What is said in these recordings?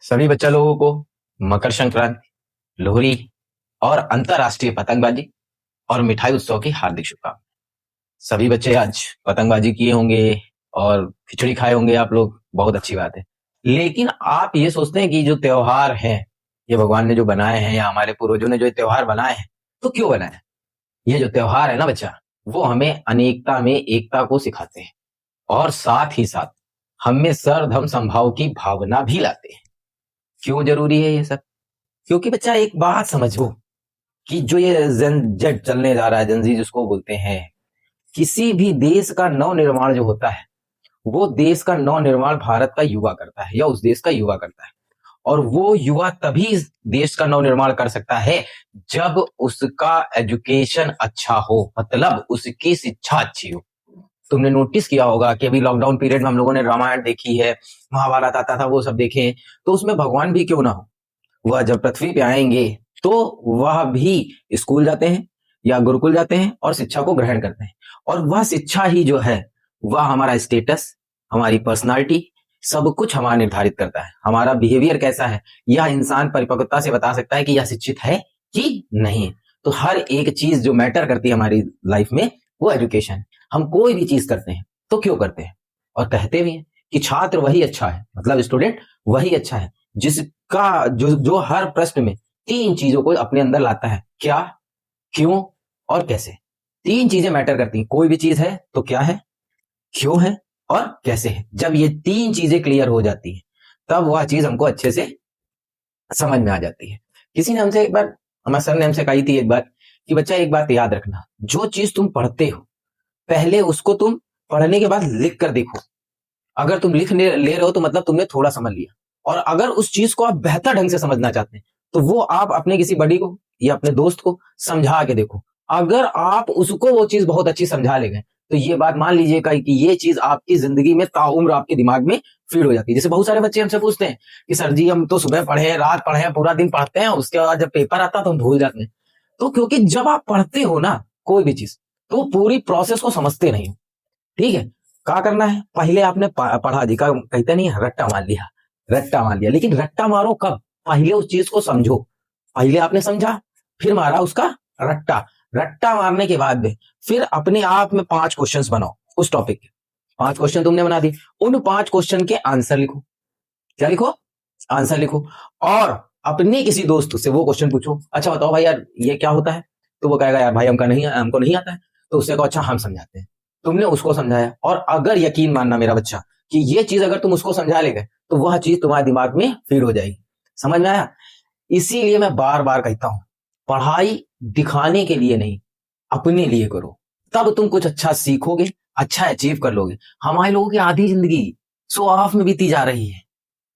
सभी बच्चा लोगों को मकर संक्रांति, लोहड़ी और अंतरराष्ट्रीय पतंगबाजी और मिठाई उत्सव की हार्दिक शुभकामनाएं। सभी बच्चे आज पतंगबाजी किए होंगे और खिचड़ी खाए होंगे आप लोग, बहुत अच्छी बात है। लेकिन आप ये सोचते हैं कि जो त्योहार हैं, ये भगवान ने जो बनाए हैं या हमारे पूर्वजों ने जो त्योहार बनाए हैं, तो क्यों बनाए हैं? ये जो त्योहार है ना बच्चा, वो हमें अनेकता में एकता को सिखाते हैं और साथ ही साथ हमें सर्वधर्म समभाव की भावना भी लाते हैं। क्यों जरूरी है ये सब? क्योंकि बच्चा एक बात समझो कि जो ये जेड चलने जा रहा है, जनजी जिसको बोलते हैं, किसी भी देश का नव निर्माण जो होता है, वो देश का नव निर्माण भारत का युवा करता है या उस देश का युवा करता है। और वो युवा तभी इस देश का नव निर्माण कर सकता है जब उसका एजुकेशन अच्छा हो, मतलब उसकी शिक्षा अच्छी हो। तुमने नोटिस किया होगा कि अभी लॉकडाउन पीरियड में हम लोगों ने रामायण देखी है, महाभारत आता था, वो सब देखे, तो उसमें भगवान भी क्यों ना हो, वह जब पृथ्वी पे आएंगे तो वह भी स्कूल जाते हैं या गुरुकुल जाते हैं और शिक्षा को ग्रहण करते हैं। और वह शिक्षा ही जो है वह हमारा स्टेटस, हमारी पर्सनालिटी, सब कुछ हमारा निर्धारित करता है। हमारा बिहेवियर कैसा है यह इंसान परिपक्वता से बता सकता है कि यह शिक्षित है कि नहीं। तो हर एक चीज जो मैटर करती है हमारी लाइफ में वो एजुकेशन। हम कोई भी चीज करते हैं तो क्यों करते हैं, और कहते भी हैं कि छात्र वही अच्छा है, मतलब स्टूडेंट वही अच्छा है जिसका जो हर प्रश्न में तीन चीजों को अपने अंदर लाता है, क्या, क्यों और कैसे। तीन चीजें मैटर करती हैं। कोई भी चीज है तो क्या है, क्यों है और कैसे है। जब ये तीन चीजें क्लियर हो जाती है तब वह चीज हमको अच्छे से समझ में आ जाती है। किसी ने हमसे एक बार, हमारे सर ने हमसे कही थी एक बार कि बच्चा एक बात याद रखना, जो चीज तुम पढ़ते हो पहले उसको तुम पढ़ने के बाद लिख कर देखो। अगर तुम लिख ले रहे हो तो मतलब तुमने थोड़ा समझ लिया। और अगर उस चीज को आप बेहतर ढंग से समझना चाहते हैं तो वो आप अपने किसी बड़ी को या अपने दोस्त को समझा के देखो। अगर आप उसको वो चीज बहुत अच्छी समझा ले गए तो ये बात मान लीजिएगा कि ये चीज आपकी जिंदगी में ताउम्र आपके दिमाग में फीड हो जाती है। जैसे बहुत सारे बच्चे हमसे पूछते हैं कि सर जी हम तो सुबह पढ़े, रात पढ़े, पूरा दिन पढ़ते हैं, उसके बाद जब पेपर आता है तो हम भूल जाते हैं। तो क्योंकि जब आप पढ़ते हो ना कोई भी चीज, तो पूरी प्रोसेस को समझते नहीं हो। ठीक है, क्या करना है, पहले आपने पढ़ा जी का कहते नहीं, रट्टा मार लिया, रट्टा मार लिया। लेकिन रट्टा मारो कब? पहले उस चीज को समझो। पहले आपने समझा, फिर मारा उसका रट्टा। रट्टा मारने के बाद में फिर अपने आप में 5 क्वेश्चंस बनाओ उस टॉपिक के। 5 क्वेश्चन तुमने बना दिए, उन 5 क्वेश्चन के आंसर लिखो। क्या लिखो? आंसर लिखो। और अपने किसी दोस्त से वो क्वेश्चन पूछो, अच्छा बताओ भाई यार ये क्या होता है, तो वो कहेगा यार भाई हमको नहीं आता है। तो उससे कहो अच्छा हम समझाते हैं। तुमने उसको समझाया, और अगर यकीन मानना मेरा बच्चा कि ये चीज अगर तुम उसको समझा ले गए तो वह चीज तुम्हारे दिमाग में फीड हो जाएगी। समझ में आया? इसीलिए मैं बार बार कहता हूं, पढ़ाई दिखाने के लिए नहीं, अपने लिए करो, तब तुम कुछ अच्छा सीखोगे, अच्छा अचीव कर लोगे। हमारे लोगों की आधी जिंदगी शो ऑफ में बीती जा रही है,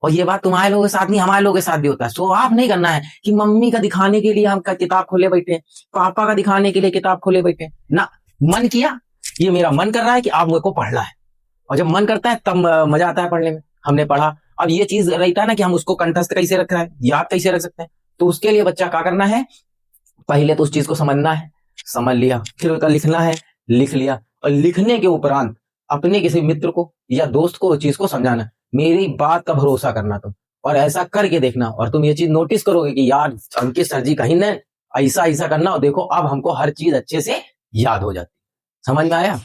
और ये बात तुम्हारे लोगों के साथ नहीं, हमारे लोगों के साथ भी होता है। शो ऑफ नहीं करना है कि मम्मी का दिखाने के लिए हम किताब खोले बैठे हैं, पापा का दिखाने के लिए किताब खोले बैठे हैं ना। मन किया, ये मेरा मन कर रहा है कि आप मेरे को पढ़ना है, और जब मन करता है तब मजा आता है पढ़ने में। हमने पढ़ा, अब ये चीज रहता है ना कि हम उसको कंठस्थ कैसे रख रहे हैं, याद कैसे रख सकते हैं। तो उसके लिए बच्चा क्या करना है, पहले तो उस चीज को समझना है, समझ लिया, फिर उसका लिखना है, लिख लिया, और लिखने के उपरांत अपने किसी मित्र को या दोस्त को उस चीज को समझाना। मेरी बात का भरोसा करना तुम, और ऐसा करके देखना, और तुम ये चीज नोटिस करोगे कि यार अंकित सर जी कहीं ना ऐसा ऐसा करना, और देखो अब हमको हर चीज अच्छे से याद हो जाती। समझ में आया?